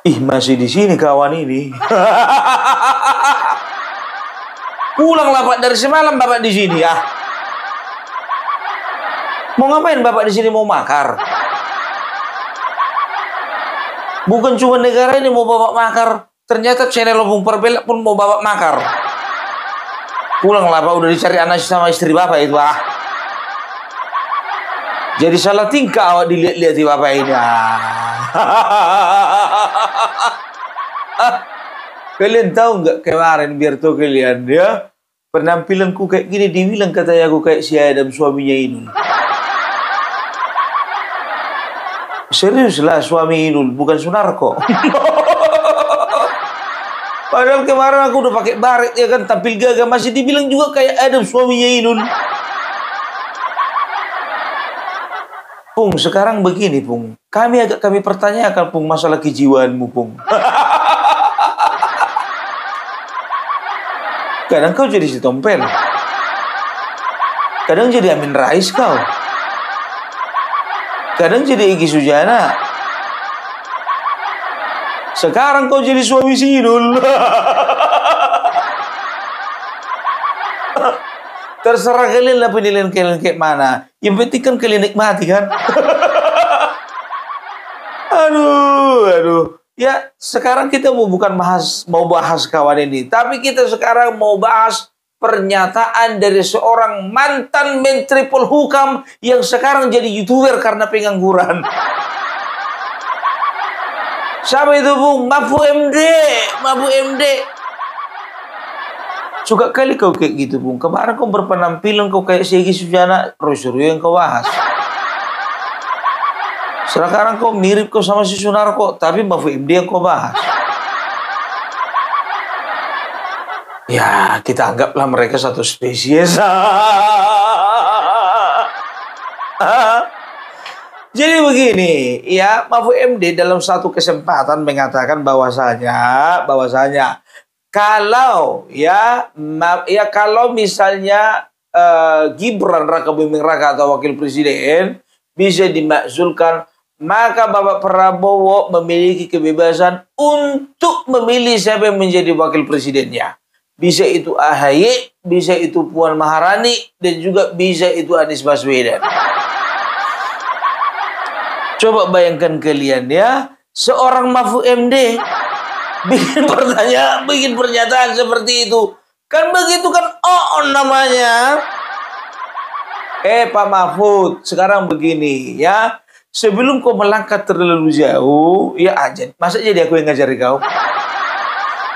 Ih, masih di sini kawan ini. Pulanglah Pak, dari semalam Bapak di sini ya. Mau ngapain Bapak di sini, mau makar? Bukan cuma negara ini mau Bapak makar, ternyata channel Opung Perbelak pun mau Bapak makar. Pulanglah Pak, udah dicari anak sama istri Bapak itu ah. Jadi salah tingkah awak dilihat-lihat di Bapak ini. Kalian tahu nggak kemarin, biar tahu kalian ya, penampilanku kayak gini dibilang katanya aku kayak si Adam suaminya Inul. Serius lah, suami Inul, bukan Sunarko. Padahal kemarin aku udah pakai baret ya kan, tampil gagah, masih dibilang juga kayak Adam suaminya Inul. Pung, sekarang begini Pung, kami pertanyakan Pung masalah kejiwaanmu Pung. Kadang kau jadi si Tompel, kadang jadi Amin Rais kau, kadang jadi Egy Sujana, sekarang kau jadi suami si Inul. Terserah kalian lah penilaian kalian kayak mana. Yang penting kan kalian nikmati kan. Aduh. Ya, sekarang kita mau bahas kawan ini, tapi kita sekarang mau bahas pernyataan dari seorang mantan Menteri Polhukam yang sekarang jadi YouTuber karena pengangguran. Siapa itu Bung? Mahfud MD. Suka kali kau kayak gitu Bung. Kemarin kau berpenampilan kau kayak Egy Sujana, Roy yang kau bahas. Sekarang kau mirip kau sama si Sunarko, tapi Mahfud MD yang kau bahas. Ya, kita anggaplah mereka satu spesies. Jadi begini, ya, Mahfud MD dalam satu kesempatan mengatakan bahwasanya kalau kalau misalnya Gibran Raka Buming Raka atau wakil presiden bisa dimakzulkan, maka Bapak Prabowo memiliki kebebasan untuk memilih siapa yang menjadi wakil presidennya. Bisa itu AHY, bisa itu Puan Maharani, dan juga bisa itu Anies Baswedan. Coba bayangkan kalian ya, seorang Mahfud MD bikin pernyataan seperti itu. Kan begitu kan namanya. Pak Mahfud, sekarang begini ya. Sebelum kau melangkah terlalu jauh, ya aja. Masa jadi aku yang ngajari kau?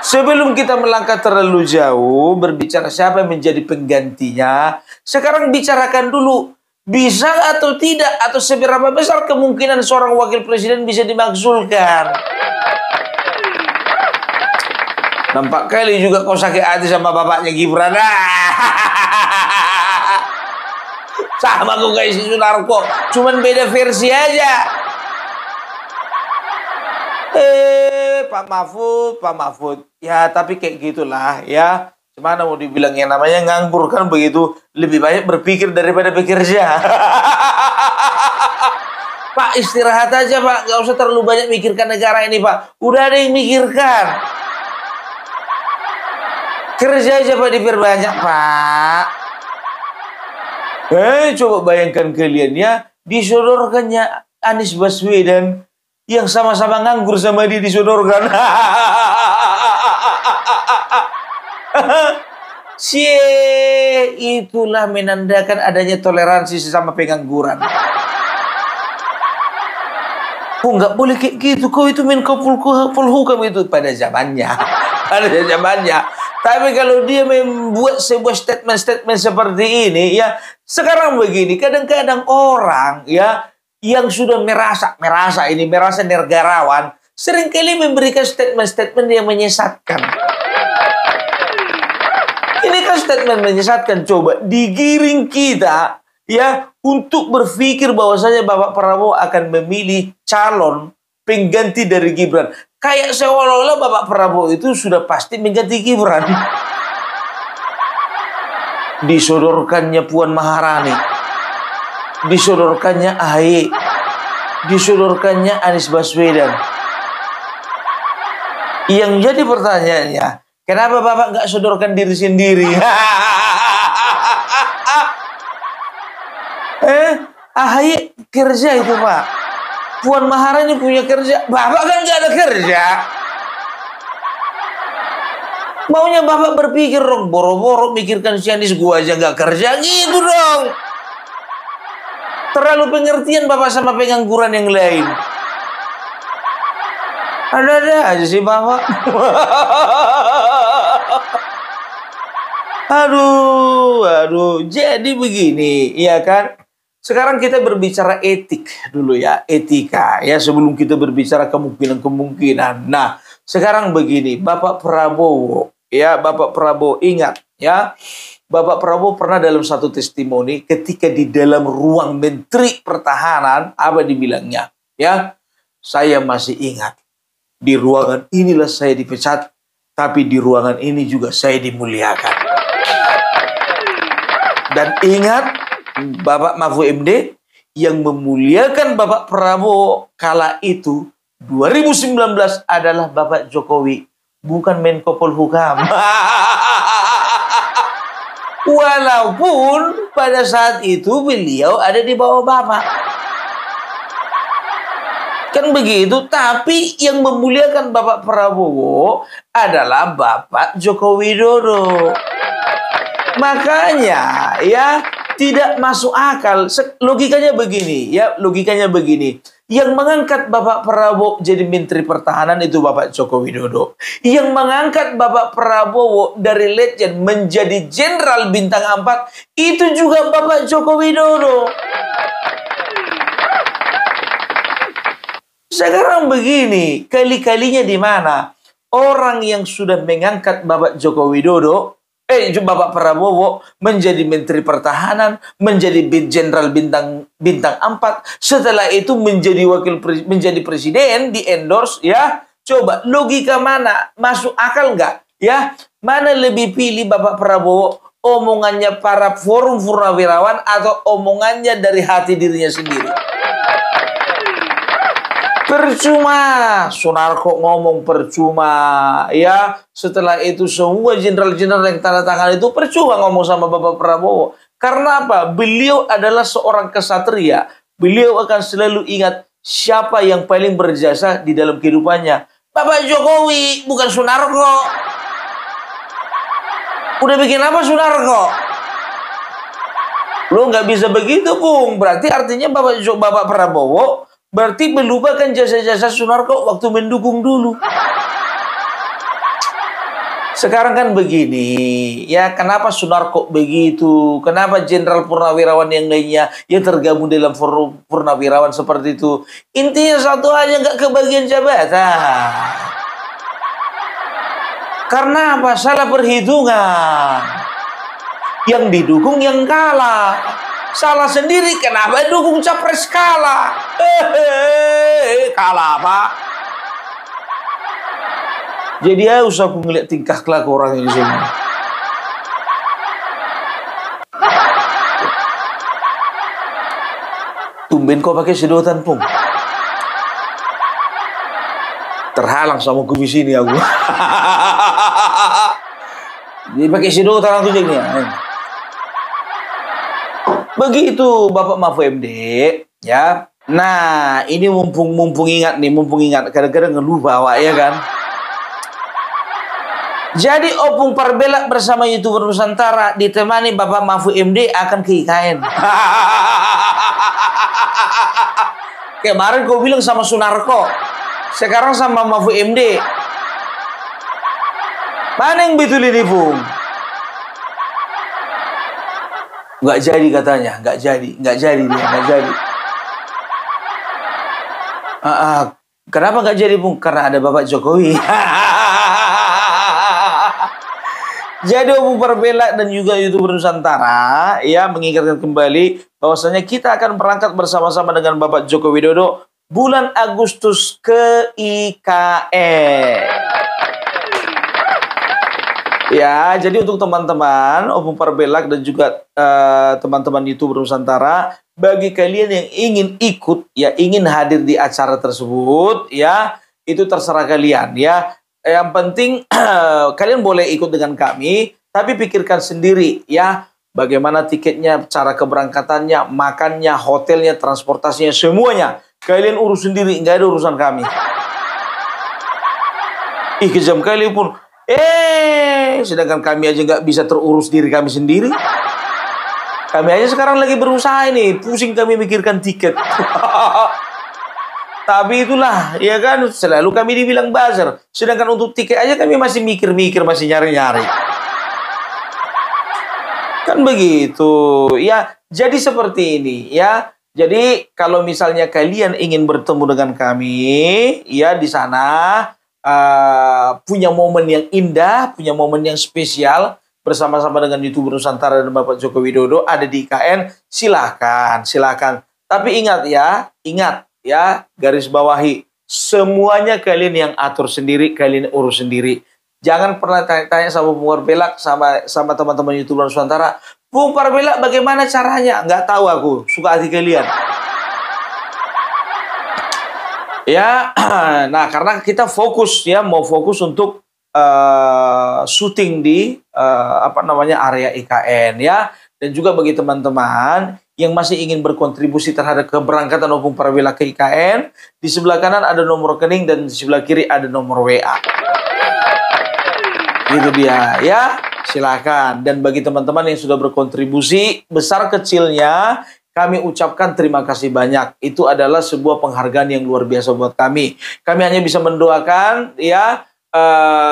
Sebelum kita melangkah terlalu jauh, berbicara siapa yang menjadi penggantinya, sekarang bicarakan dulu. Bisa atau tidak, atau seberapa besar kemungkinan seorang wakil presiden bisa dimakzulkan. Nampak kali juga kau sakit hati sama bapaknya Gibran. Sama kau kayak si Sunarko, cuman beda versi aja. Pak Mahfud. Ya, tapi kayak gitulah ya. Gimana mau dibilang, yang namanya nganggur kan begitu. Lebih banyak berpikir daripada bekerja. Pak, istirahat aja Pak. Gak usah terlalu banyak mikirkan negara ini Pak. Udah ada yang mikirkan. Kerja aja Pak, diperbanyak Pak. Coba bayangkan kalian ya, disodorkannya Anies Baswedan yang sama-sama nganggur sama dia disodorkan. Itulah menandakan adanya toleransi sesama pengangguran. Nggak boleh kayak gitu. Kau itu Menko Polhukam itu pada zamannya. Tapi kalau dia membuat sebuah statement seperti ini, ya sekarang begini, kadang-kadang orang ya yang sudah merasa negarawan, seringkali memberikan statement yang menyesatkan. Ini kan statement menyesatkan. Coba digiring kita ya untuk berpikir bahwasanya Bapak Prabowo akan memilih calon pengganti dari Gibran. Kayak seolah-olah Bapak Prabowo itu sudah pasti mengganti Gibran. Disodorkannya Puan Maharani, disodorkannya AHY, disodorkannya Anies Baswedan. Yang jadi pertanyaannya, kenapa Bapak nggak sodorkan diri sendiri? AHY kerja itu Pak. Puan Maharani punya kerja. Bapak kan nggak ada kerja. Maunya Bapak berpikir dong, boro-boro mikirkan si Anies, gua aja nggak kerja gitu dong. Terlalu pengertian Bapak sama pengangguran yang lain. Ada-ada aja sih Bapak. Aduh. Jadi begini, ya kan? Sekarang kita berbicara etik dulu ya, etika ya sebelum kita berbicara kemungkinan-kemungkinan. Nah, sekarang begini, Bapak Prabowo, ya Bapak Prabowo ingat ya, Bapak Prabowo pernah dalam satu testimoni ketika di dalam ruang Menteri Pertahanan, apa dibilangnya? Ya, saya masih ingat. Di ruangan inilah saya dipecat, tapi di ruangan ini juga saya dimuliakan. Dan ingat, Bapak Mahfud MD yang memuliakan Bapak Prabowo kala itu 2019 adalah Bapak Jokowi, bukan Menko Polhukam. Walaupun pada saat itu beliau ada di bawah Bapak. Kan begitu, tapi yang memuliakan Bapak Prabowo adalah Bapak Joko Widodo. Makanya ya tidak masuk akal. Logikanya begini, ya logikanya begini. Yang mengangkat Bapak Prabowo jadi Menteri Pertahanan itu Bapak Joko Widodo. Yang mengangkat Bapak Prabowo dari Letjen menjadi Jenderal Bintang 4 itu juga Bapak Joko Widodo. Sekarang begini, kali-kalinya di mana orang yang sudah mengangkat Bapak Joko Widodo, Bapak Prabowo menjadi Menteri Pertahanan, menjadi Jenderal Bintang 4, setelah itu menjadi presiden, di endorse ya. Coba logika mana masuk akal nggak? Ya, mana lebih pilih Bapak Prabowo, omongannya para forum purnawirawan atau omongannya dari hati dirinya sendiri? Percuma, Sunarko ngomong percuma, ya. Setelah itu semua jenderal-jenderal yang tanda tangan itu percuma ngomong sama Bapak Prabowo. Karena apa? Beliau adalah seorang kesatria. Beliau akan selalu ingat siapa yang paling berjasa di dalam kehidupannya. Bapak Jokowi, bukan Sunarko. Udah bikin apa Sunarko? Lo nggak bisa begitu, Bung. Berarti artinya Bapak Prabowo berarti melupakan jasa-jasa Sunarko waktu mendukung dulu. Sekarang kan begini, ya kenapa Sunarko begitu? Kenapa jenderal purnawirawan yang lainnya yang tergabung dalam forum purnawirawan seperti itu? Intinya satu aja, nggak kebagian jabatan. Karena apa? Salah perhitungan. Yang didukung yang kalah. Salah sendiri, kenapa dukung capres kalah? Kalah apa? Jadi ya usah aku ngeliat tingkah kelaku orang ini semua. Tumben kau pakai sedotan, Pung. Terhalang sama kumis ini aku. Jadi pakai sedotan aku jadinya. Begitu Bapak Mahfud MD, ya. Nah, ini mumpung ingat nih, kadang-kadang ngeluh bawa ya kan. Jadi Opung Parbela bersama YouTuber Nusantara ditemani Bapak Mahfud MD akan ke IKN. Kemarin kau bilang sama Sunarko, sekarang sama Mahfud MD. Mana yang betul ini, Bung? Nggak jadi katanya, nggak jadi dia. Kenapa nggak jadi, Bung? Karena ada Bapak Jokowi. Jadi Opung Parbela dan juga YouTuber Nusantara ya mengingatkan kembali bahwasanya kita akan berangkat bersama-sama dengan Bapak Joko Widodo bulan Agustus ke IKN. Ya, jadi untuk teman-teman Opung Parbela dan juga teman-teman YouTuber Nusantara, bagi kalian yang ingin ikut, ya ingin hadir di acara tersebut, ya itu terserah kalian, ya. yang penting kalian boleh ikut dengan kami, tapi pikirkan sendiri ya, bagaimana tiketnya, cara keberangkatannya, makannya, hotelnya, transportasinya, semuanya. Kalian urus sendiri, nggak ada urusan kami. Ih, kejam kali pun. Sedangkan kami aja nggak bisa terurus diri kami sendiri. Kami aja sekarang lagi berusaha ini, pusing kami mikirkan tiket. Tapi itulah, ya kan, selalu kami dibilang buzzer. Sedangkan untuk tiket aja kami masih mikir-mikir, masih nyari-nyari. Kan begitu, ya. Jadi seperti ini, ya. Jadi kalau misalnya kalian ingin bertemu dengan kami, ya di sana punya momen yang indah, punya momen yang spesial bersama-sama dengan YouTuber Nusantara dan Bapak Joko Widodo ada di IKN, silakan. Tapi ingat ya, garis bawahi, semuanya kalian yang atur sendiri, kalian urus sendiri. Jangan pernah tanya-tanya sama Bung Parbelak, sama teman-teman YouTuber Nusantara, Bung Parbelak bagaimana caranya? Nggak tahu aku, suka hati kalian. Ya, nah karena kita fokus ya, mau fokus untuk syuting di area IKN ya. Dan juga bagi teman-teman yang masih ingin berkontribusi terhadap keberangkatan Opung Parbelak ke IKN, di sebelah kanan ada nomor rekening dan di sebelah kiri ada nomor WA. Itu dia ya, silakan. Dan bagi teman-teman yang sudah berkontribusi besar kecilnya, kami ucapkan terima kasih banyak. Itu adalah sebuah penghargaan yang luar biasa buat kami. Kami hanya bisa mendoakan ya,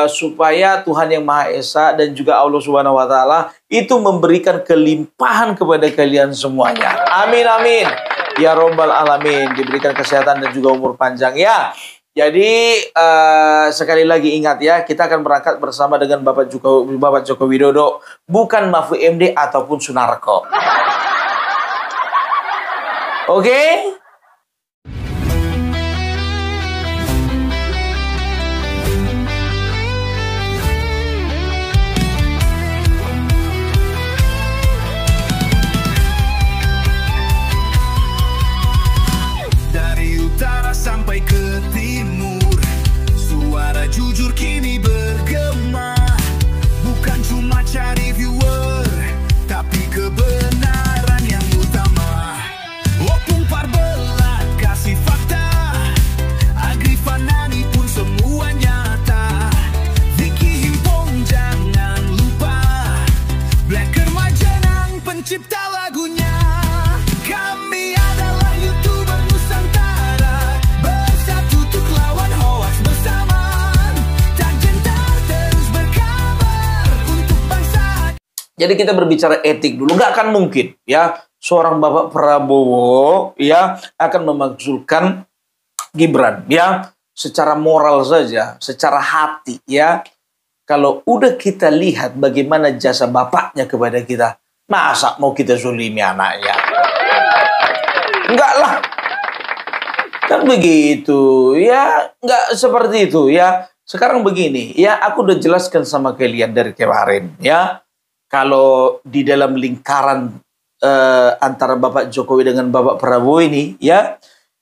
supaya Tuhan Yang Maha Esa dan juga Allah Subhanahu wa Ta'ala itu memberikan kelimpahan kepada kalian semuanya. Amin amin. Ya Robbal Alamin, diberikan kesehatan dan juga umur panjang ya. Jadi sekali lagi ingat ya, kita akan berangkat bersama dengan Bapak Joko Widodo, bukan Mahfud MD ataupun Sunarko. Oke? Sampai ke timur, suara jujur kini bergema. Bukan cuma cari viewer, tapi kebenaran yang utama. Opung Parbelak kasih fakta, Agri Fanani pun semua nyata. Vicky Himpong jangan lupa, Blacker Majenang pencipta lagunya. Kami adalah YouTuber Nusantara, bersatu untuk lawan hoax bersama. Tak gentar terus berkabar untuk bangsa. Jadi kita berbicara etik dulu, nggak akan mungkin ya seorang Bapak Prabowo ya akan memakzulkan Gibran ya secara moral saja, secara hati ya. Kalau udah kita lihat bagaimana jasa bapaknya kepada kita, masa mau kita zulimi anaknya? Enggak lah. Kan begitu ya, enggak seperti itu ya. Sekarang begini ya, aku udah jelaskan sama kalian dari kemarin ya. Kalau di dalam lingkaran antara Bapak Jokowi dengan Bapak Prabowo ini ya,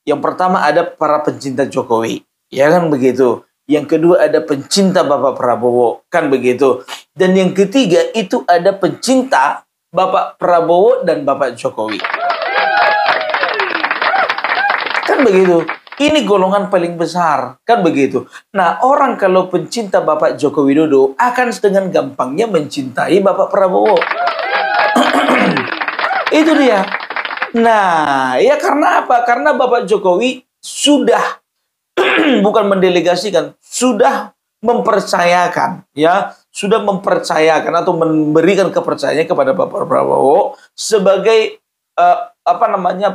yang pertama ada para pencinta Jokowi, ya kan begitu. Yang kedua ada pencinta Bapak Prabowo, kan begitu. Dan yang ketiga itu ada pencinta Bapak Prabowo dan Bapak Jokowi. Kan begitu. Ini golongan paling besar, kan begitu. Nah, orang kalau pencinta Bapak Joko Widodo akan dengan gampangnya mencintai Bapak Prabowo. Itu dia. Nah, ya karena apa? Karena Bapak Jokowi sudah bukan mendelegasikan, sudah mempercayakan, ya, sudah mempercayakan atau memberikan kepercayaan kepada Bapak Prabowo sebagai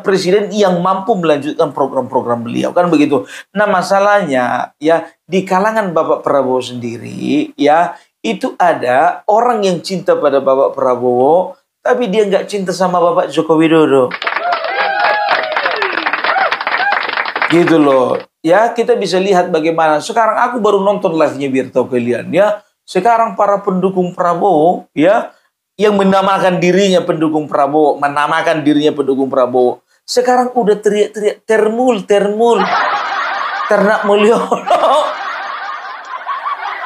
presiden yang mampu melanjutkan program-program beliau, kan begitu. Nah, masalahnya ya di kalangan Bapak Prabowo sendiri ya itu ada orang yang cinta pada Bapak Prabowo tapi dia nggak cinta sama Bapak Joko Widodo. Gitu loh. Ya, kita bisa lihat bagaimana sekarang aku baru nonton live-nya biar tahu kalian ya. Sekarang para pendukung Prabowo ya yang menamakan dirinya pendukung Prabowo, sekarang udah teriak-teriak ternak Mulyono.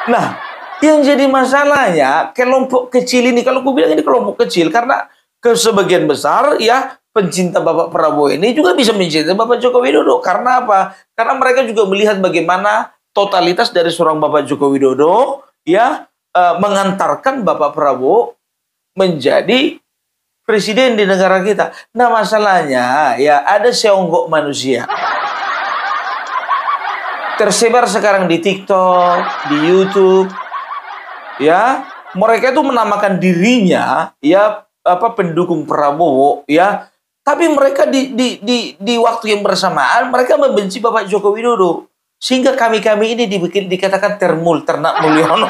Nah, yang jadi masalahnya kelompok kecil ini, kalau aku bilang ini kelompok kecil karena ke sebagian besar ya pencinta Bapak Prabowo ini juga bisa mencintai Bapak Joko Widodo. Karena apa? Karena mereka juga melihat bagaimana totalitas dari seorang Bapak Joko Widodo ya mengantarkan Bapak Prabowo menjadi presiden di negara kita. Nah, masalahnya ya ada seonggok manusia tersebar sekarang di TikTok, di YouTube, ya mereka itu menamakan dirinya ya pendukung Prabowo, ya, tapi mereka di waktu yang bersamaan mereka membenci Bapak Joko Widodo, sehingga kami ini dikatakan ternak mulyono.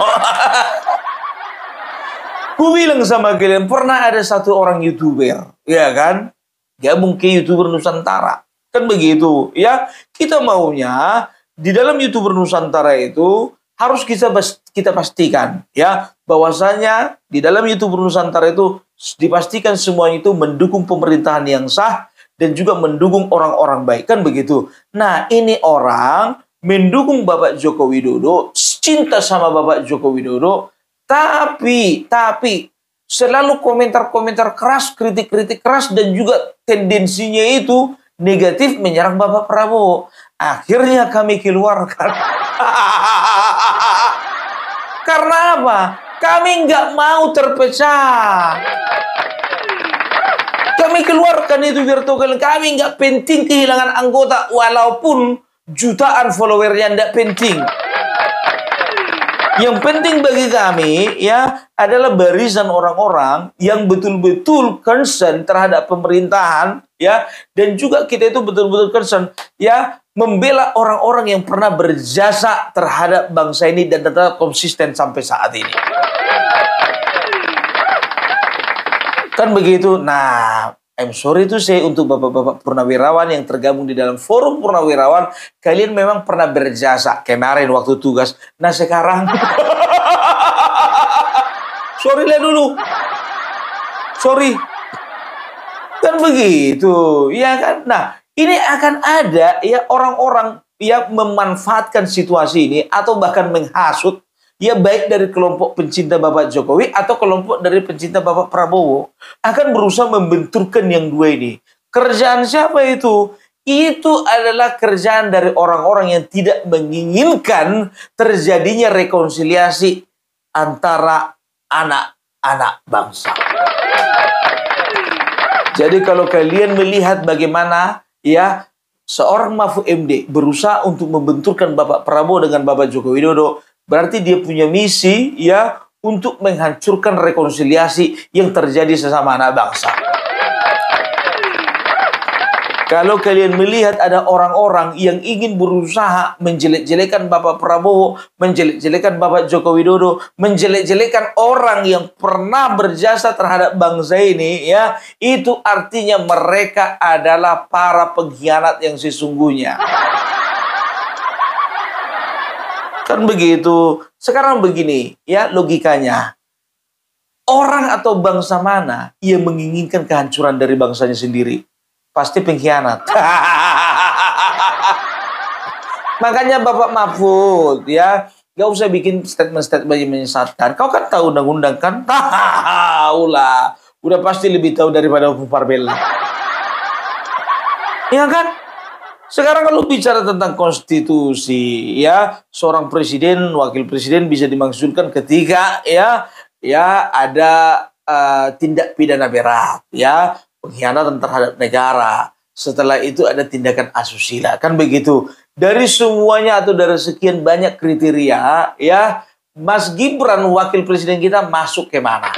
Ku bilang sama kalian, pernah ada satu orang YouTuber, ya kan, gabung ke YouTuber Nusantara, kan begitu, ya. Kita maunya di dalam YouTuber Nusantara itu harus kita pastikan ya bahwasanya di dalam YouTuber Nusantara itu dipastikan semuanya itu mendukung pemerintahan yang sah dan juga mendukung orang-orang baik, kan begitu. Nah, ini orang mendukung Bapak Joko Widodo, cinta sama Bapak Joko Widodo, tapi selalu komentar-komentar keras, kritik-kritik keras, dan juga tendensinya itu negatif menyerang Bapak Prabowo. Akhirnya kami keluarkan. Karena apa? Kami nggak mau terpecah. Kami keluarkan itu virtual. Kami nggak penting kehilangan anggota walaupun jutaan followernya nggak penting. Yang penting bagi kami ya adalah barisan orang-orang yang betul-betul concern terhadap pemerintahan ya, dan juga kita itu betul-betul concern ya membela orang-orang yang pernah berjasa terhadap bangsa ini dan tetap konsisten sampai saat ini. Kan begitu. Nah, I'm sorry to say untuk bapak-bapak purnawirawan yang tergabung di dalam forum purnawirawan, kalian memang pernah berjasa kemarin waktu tugas. Nah, sekarang sorry lah dulu. Sorry. Kan begitu, ya kan? Nah, ini akan ada ya orang-orang yang memanfaatkan situasi ini atau bahkan menghasut ya baik dari kelompok pencinta Bapak Jokowi atau kelompok dari pencinta Bapak Prabowo akan berusaha membenturkan yang dua ini. Kerjaan siapa itu? Itu adalah kerjaan dari orang-orang yang tidak menginginkan terjadinya rekonsiliasi antara anak-anak bangsa. Jadi kalau kalian melihat bagaimana ya seorang Mahfud MD berusaha untuk membenturkan Bapak Prabowo dengan Bapak Joko Widodo, berarti dia punya misi ya untuk menghancurkan rekonsiliasi yang terjadi sesama anak bangsa. Kalau kalian melihat ada orang-orang yang ingin berusaha menjelek-jelekan Bapak Prabowo, menjelek-jelekan Bapak Joko Widodo, menjelek-jelekan orang yang pernah berjasa terhadap bangsa ini, ya, itu artinya mereka adalah para pengkhianat yang sesungguhnya. Kan begitu. Sekarang begini, ya logikanya. Orang atau bangsa mana yang menginginkan kehancuran dari bangsanya sendiri? Pasti pengkhianat. Makanya Bapak Mahfud ya, gak usah bikin statement-statement yang menyesatkan. Kau kan tahu undang-undang kan? Tahu lah. Udah pasti lebih tahu daripada hukum Parbella. Ya kan? Sekarang kalau bicara tentang konstitusi, ya seorang presiden, wakil presiden bisa dimaksudkan ketika ya ada tindak pidana berat, ya pengkhianatan terhadap negara. Setelah itu ada tindakan asusila, kan begitu. Dari semuanya atau dari sekian banyak kriteria, ya Mas Gibran wakil presiden kita masuk ke mana?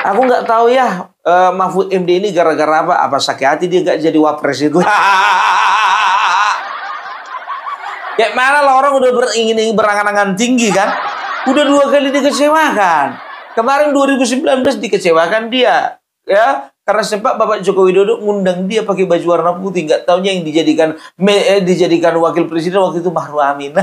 Aku nggak tahu ya, Mahfud MD ini gara-gara apa? Apa sakit hati dia nggak jadi wapres itu? Ya mana lah, orang udah ingin berangan-angan tinggi kan? Udah 2 kali dikecewakan. Kemarin 2019 dikecewakan dia, ya karena sempat Bapak Joko Widodo ngundang dia pakai baju warna putih, nggak taunya yang dijadikan wakil presiden waktu itu Maruf Amin.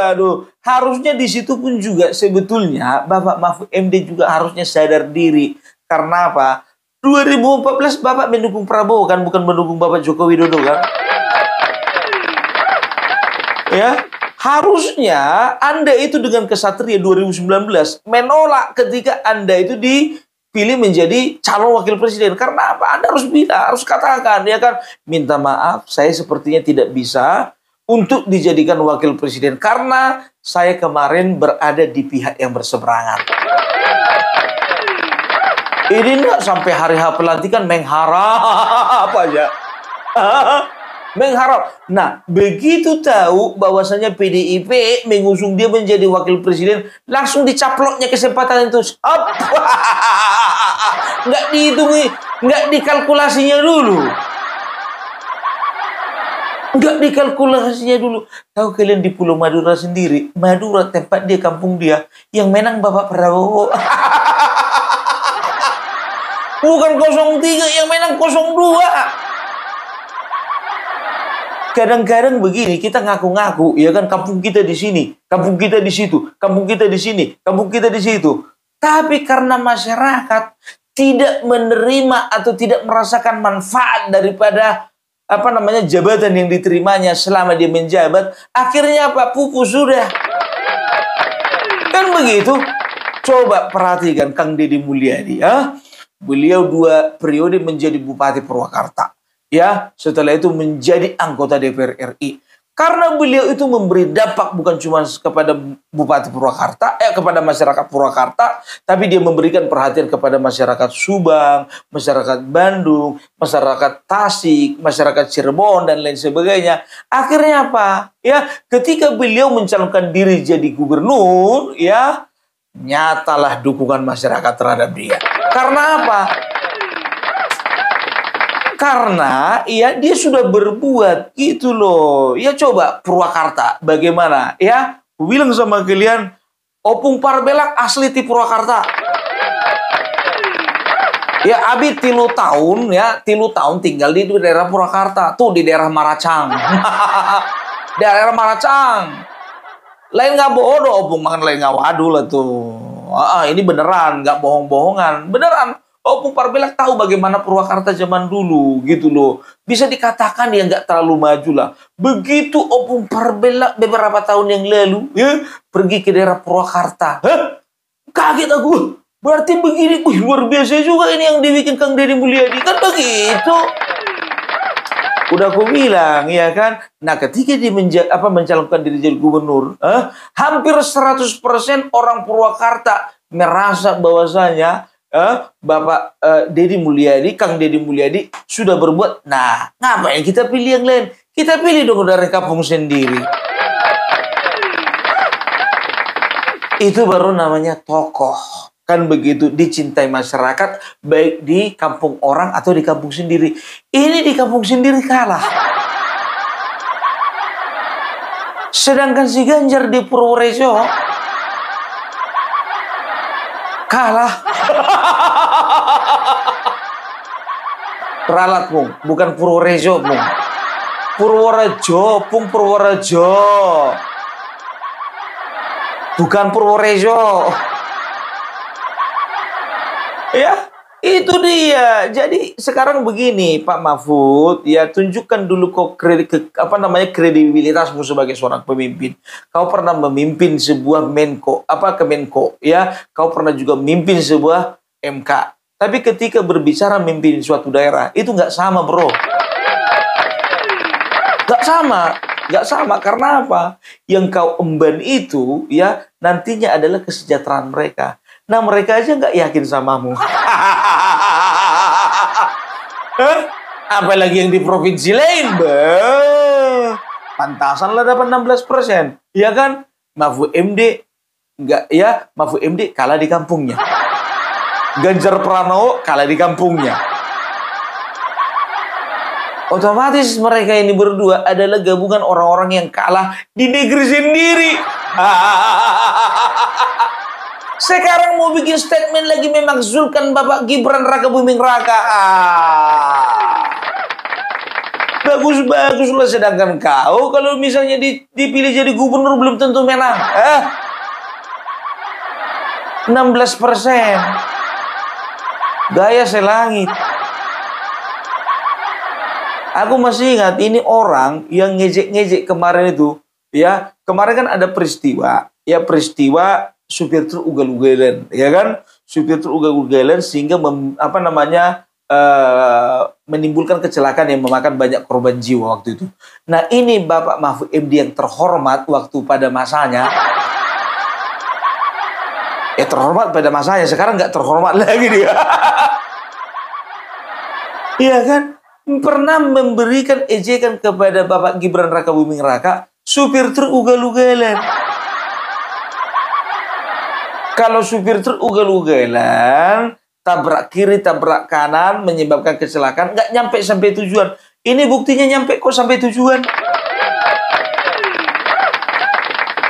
Aduh, harusnya di situ pun juga sebetulnya Bapak Mahfud MD juga harusnya sadar diri. Karena apa? 2014 Bapak mendukung Prabowo kan, bukan mendukung Bapak Joko Widodo kan? Ya, harusnya Anda itu dengan kesatria 2019 menolak ketika Anda itu dipilih menjadi calon wakil presiden. Karena apa? Anda harus bilang, harus katakan, ya kan, minta maaf, saya sepertinya tidak bisa untuk dijadikan wakil presiden karena saya kemarin berada di pihak yang berseberangan. Ini enggak sampai hari H pelantikan mengharap aja. Mengharap. Nah, begitu tahu bahwasanya PDIP mengusung dia menjadi wakil presiden, langsung dicaploknya kesempatan itu. Nggak dihitungi, nggak dikalkulasinya dulu. Nggak dikalkulasinya dulu. Tahu kalian di Pulau Madura sendiri, Madura tempat dia, kampung dia, yang menang Bapak Prabowo. Bukan 03, yang menang 02. Kadang-kadang begini, kita ngaku-ngaku, ya kan, kampung kita di sini, kampung kita di situ, kampung kita di sini, kampung kita di situ. Tapi karena masyarakat tidak menerima atau tidak merasakan manfaat daripada jabatan yang diterimanya selama dia menjabat, akhirnya apa? Pupus sudah. Kan begitu? Coba perhatikan Kang Deddy Mulyadi, ya. Beliau 2 periode menjadi Bupati Purwakarta. Ya, setelah itu menjadi anggota DPR RI. Karena beliau itu memberi dampak bukan cuma kepada Bupati Purwakarta, kepada masyarakat Purwakarta, tapi dia memberikan perhatian kepada masyarakat Subang, masyarakat Bandung, masyarakat Tasik, masyarakat Cirebon, dan lain sebagainya. Akhirnya apa? Ya, ketika beliau mencalonkan diri jadi gubernur, ya, nyatalah dukungan masyarakat terhadap dia. Karena apa? Karena ya dia sudah berbuat gitu loh. Ya coba Purwakarta bagaimana? Ya, aku bilang sama kalian, Opung Parbelak asli di Purwakarta. Ya, abi 3 tahun ya, 3 tahun tinggal di daerah Purwakarta, tuh di daerah Maracang. Daerah Maracang. Lain nggak bohong, Opung makan lain nggak waduh lah tuh. Ini beneran, nggak bohong-bohongan. Beneran, Opung Parbelak tahu bagaimana Purwakarta zaman dulu, gitu loh. Bisa dikatakan ya nggak terlalu maju lah. Begitu Opung Parbelak beberapa tahun yang lalu, ya, pergi ke daerah Purwakarta. Kaget aku. Berarti begini, luar biasa juga ini yang dibikin Kang Deddy Mulyadi. Kan begitu. Udah aku bilang, ya kan? Nah, ketika dia mencalonkan diri jadi gubernur, hampir 100% orang Purwakarta merasa bahwasanya Bapak Deddy Mulyadi, Kang Deddy Mulyadi sudah berbuat. Nah, ngapain kita pilih yang lain? Kita pilih dong dari kampung sendiri. Itu baru namanya tokoh. Kan begitu, dicintai masyarakat, baik di kampung orang atau di kampung sendiri. Ini di kampung sendiri kalah. Sedangkan si Ganjar di Purworejo kalah. Ralat, Bung. Bukan Purworejo, Bung. Purworejo, Purworejo. Bukan Purworejo. Ya, itu dia. Jadi sekarang begini, Pak Mahfud, ya, tunjukkan dulu kok kredibilitasmu sebagai seorang pemimpin. Kau pernah memimpin sebuah Kemenko, ya. Kau pernah juga memimpin sebuah MK. Tapi ketika berbicara memimpin suatu daerah, itu nggak sama, bro. Nggak sama. Nggak sama, karena apa? Yang kau emban itu, ya, nantinya adalah kesejahteraan mereka. Nah, mereka aja nggak yakin samamu. Apalagi yang di provinsi lain, pantasan lah dapat 16%. Ya kan? Mahfud MD Mahfud MD kalah di kampungnya. Ganjar Pranowo kalah di kampungnya. Otomatis mereka ini berdua adalah gabungan orang-orang yang kalah di negeri sendiri. Sekarang mau bikin statement lagi memakzulkan Bapak Gibran Raka Buming Raka. Bagus-bagus lah, sedangkan kau kalau misalnya dipilih jadi gubernur belum tentu menang. 16%. Gaya selangit. Aku masih ingat ini orang yang ngejek-ngejek kemarin itu, ya. Kemarin kan ada peristiwa, ya peristiwa supir truk ugal-ugalan, ya kan? Supir truk ugal-ugalan sehingga menimbulkan kecelakaan yang memakan banyak korban jiwa waktu itu. Nah, ini Bapak Mahfud MD yang terhormat waktu pada masanya. Ya terhormat pada masanya, sekarang nggak terhormat lagi dia. Iya kan? Pernah memberikan ejekan kepada Bapak Gibran Raka Buming Raka, supir truk ugal-ugalan. Kalau supir truk ugal-ugalan, tabrak kiri, tabrak kanan, menyebabkan kecelakaan, nggak nyampe sampai tujuan. Ini buktinya nyampe kok sampai tujuan.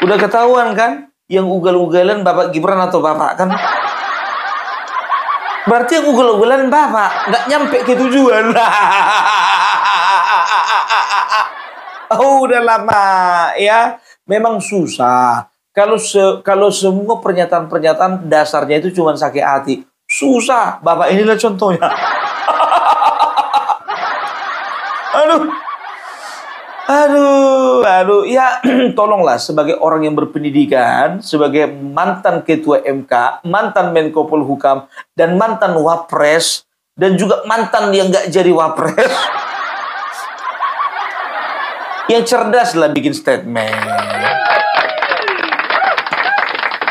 Udah ketahuan kan? Yang ugal-ugalan Bapak Gibran atau Bapak kan? Berarti yang ugal-ugalan Bapak, nggak nyampe ke tujuan. Oh, udah lama ya. Memang susah. Kalau semua pernyataan-pernyataan dasarnya itu cuma sakit hati. Susah. Bapak inilah contohnya. Aduh, ya tolonglah sebagai orang yang berpendidikan, sebagai mantan ketua MK, mantan Menko Polhukam, dan mantan Wapres, dan juga mantan yang nggak jadi Wapres, yang cerdas lah bikin statement.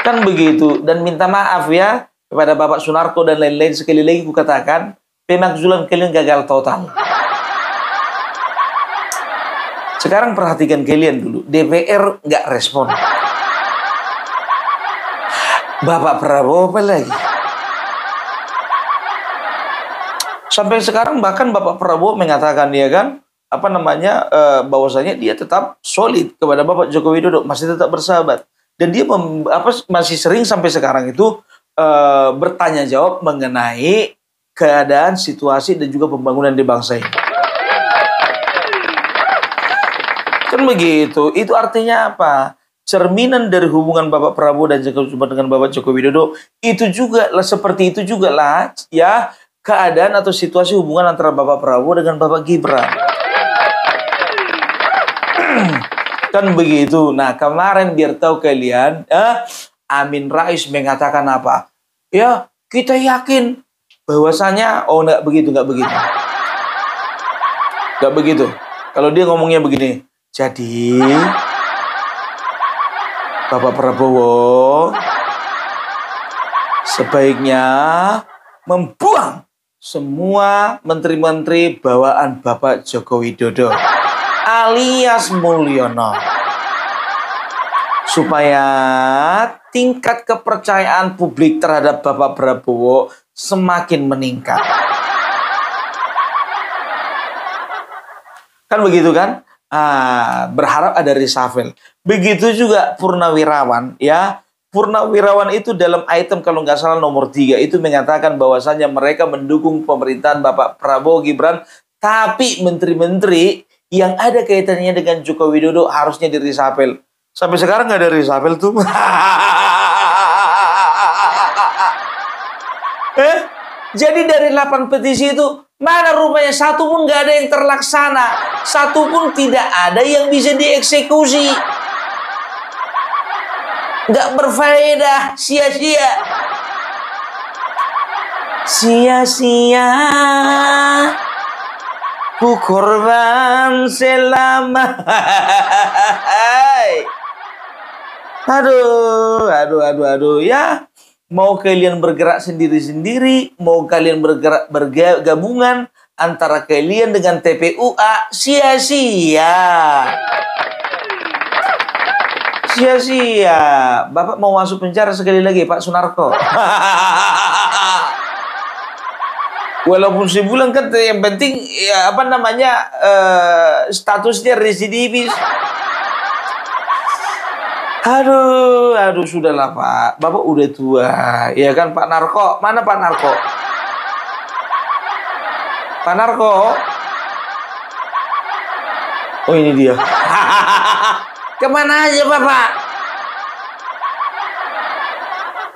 Kan begitu. Dan minta maaf ya kepada Bapak Sunarko dan lain-lain, sekali lagi kukatakan, pemakzulan kalian gagal total. Sekarang perhatikan kalian dulu. DPR nggak respon. Bapak Prabowo apa lagi? Sampai sekarang bahkan Bapak Prabowo mengatakan, ya kan, bahwasanya dia tetap solid kepada Bapak Joko Widodo, masih tetap bersahabat. Dan dia masih sering sampai sekarang itu bertanya jawab mengenai keadaan, situasi, dan juga pembangunan di bangsa ini. Kan begitu. Itu artinya apa? Cerminan dari hubungan Bapak Prabowo dan juga dengan Bapak Joko Widodo itu juga lah, seperti itu juga lah ya keadaan atau situasi hubungan antara Bapak Prabowo dengan Bapak Gibran. Kan begitu. Nah, kemarin biar tahu kalian, Amin Rais mengatakan apa? Ya, kita yakin bahwasanya nggak begitu. Kalau dia ngomongnya begini, jadi Bapak Prabowo sebaiknya membuang semua menteri-menteri bawaan Bapak Joko Widodo alias Mulyono, supaya tingkat kepercayaan publik terhadap Bapak Prabowo semakin meningkat. Kan begitu kan? Berharap ada reshuffle. Begitu juga Purnawirawan, ya. Purnawirawan itu dalam item kalau nggak salah nomor 3 itu mengatakan bahwasannya mereka mendukung pemerintahan Bapak Prabowo Gibran, tapi menteri-menteri yang ada kaitannya dengan Joko Widodo harusnya di reshuffle. Sampai sekarang nggak ada reshuffle tuh. Jadi dari 8 petisi itu, mana rupanya satu pun nggak ada yang terlaksana. Satu pun tidak ada yang bisa dieksekusi. Nggak berfaedah, sia-sia. Sia-sia. Ku korban selama. Aduh. Ya. Mau kalian bergerak sendiri-sendiri, mau kalian bergerak bergabungan antara kalian dengan TPUA, sia-sia. Sia-sia. Bapak mau masuk penjara sekali lagi, Pak Sunarko. Walaupun sebulan kan yang penting ya statusnya residivis. Aduh, sudahlah Pak. Bapak udah tua, ya kan Pak Narko? Mana Pak Narko? Pak Narko? Oh, ini dia. Kemana aja Bapak?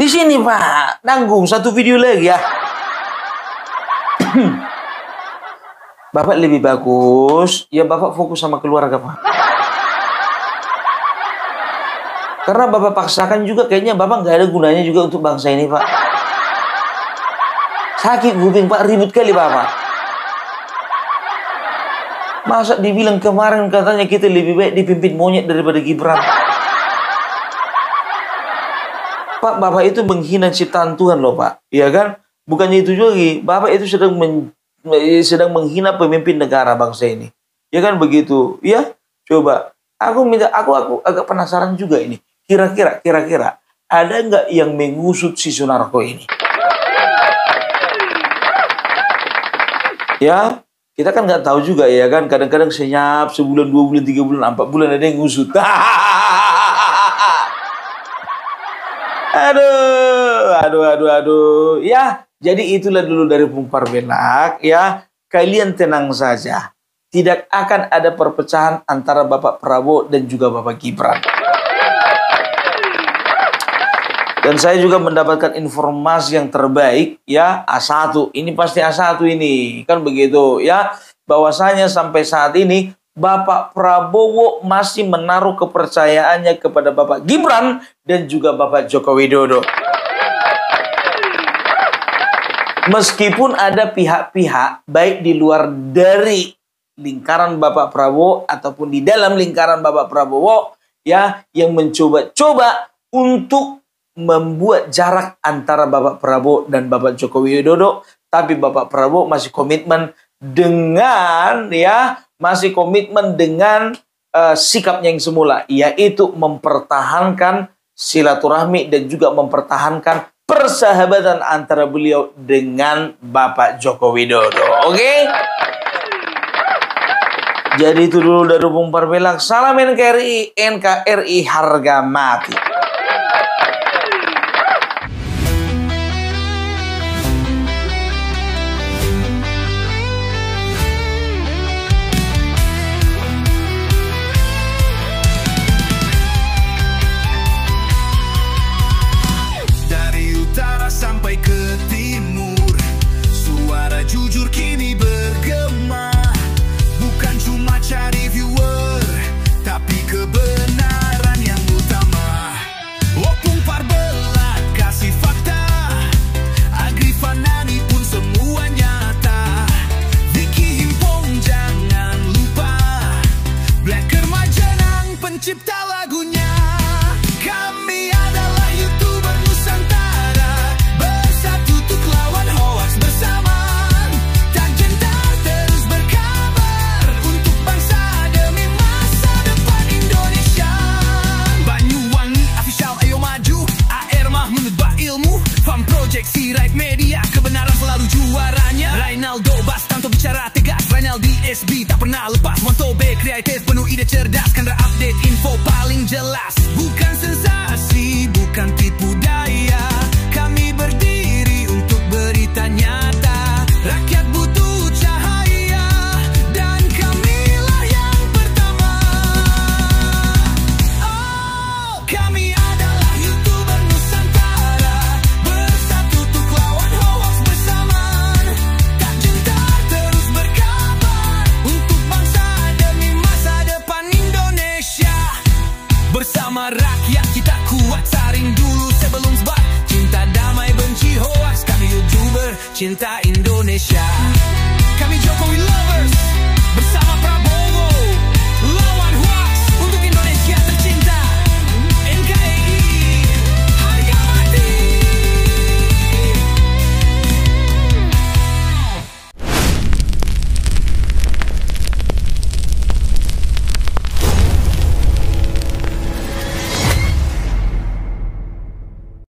Di sini Pak. Nanggung satu video lagi ya. Bapak lebih bagus, ya Bapak fokus sama keluarga, Pak. Karena Bapak paksakan juga, kayaknya Bapak nggak ada gunanya juga untuk bangsa ini, Pak. Sakit kuping, Pak, ribut kali Bapak. Masa dibilang kemarin katanya kita lebih baik dipimpin monyet daripada Gibran. Pak, Bapak itu menghina ciptaan Tuhan loh, Pak. Iya kan? Bukannya itu juga, Bapak itu sedang menghina pemimpin negara bangsa ini. Ya kan begitu? Ya, coba. Aku agak penasaran juga ini. Kira-kira ada nggak yang mengusut si Sunarko ini? Ya, kita kan nggak tahu juga ya kan. Kadang-kadang senyap sebulan, 2 bulan, 3 bulan, 4 bulan ada yang ngusut. Aduh. Ya, jadi itulah dulu dari Bung Parmenak ya. Kalian tenang saja. Tidak akan ada perpecahan antara Bapak Prabowo dan juga Bapak Gibran. Dan saya juga mendapatkan informasi yang terbaik ya, A1. Ini pasti A1 ini. Kan begitu ya. Bahwasanya sampai saat ini Bapak Prabowo masih menaruh kepercayaannya kepada Bapak Gibran dan juga Bapak Joko Widodo. Meskipun ada pihak-pihak baik di luar dari lingkaran Bapak Prabowo ataupun di dalam lingkaran Bapak Prabowo ya yang mencoba-coba untuk membuat jarak antara Bapak Prabowo dan Bapak Joko Widodo, tapi Bapak Prabowo masih komitmen dengan sikapnya yang semula, yaitu mempertahankan silaturahmi dan juga mempertahankan persahabatan antara beliau dengan Bapak Joko Widodo. Oke? Jadi itu dulu dari Bung Parmenak. Salam NKRI harga mati. Sampai ke timur, suara jujur kini bergema. Bukan cuma cari viewer, tapi kebenaran yang utama. Opung Parbelat kasih fakta, Agrifan Nani pun semua nyata. Vicky Himpong jangan lupa, Blacker Majanang pencipta lagunya. Kami adalah YouTuber Nusantara, bersatu untuk lawan hoax bersamaan. Tak gentar terus berkabar untuk bangsa demi masa depan Indonesia. Banyuwangi official ayo maju, AR Mahmud Ilmu, Farm Project Sirait Media, kebenaran selalu juaranya. Rainaldo Bastanto bicara tegas, Rainaldi SB tak pernah lepas. Montobe kreatif penuh ide cerdas, Kendra update info paling jelas. Bukan sensasi, bukan tipu daya, kami berdiri untuk berita nyata. Rakyat butuh cahaya, dan kamilah yang pertama. Oh, kami adalah YouTuber Nusantara, bersatu untuk lawan hoax bersamaan. Tak gentar terus berkabar untuk bangsa demi masa depan Indonesia. Bersama rakyat kita kuat, saring dulu sebelum sebar. Cinta damai benci hoax, kami YouTuber cinta Indonesia.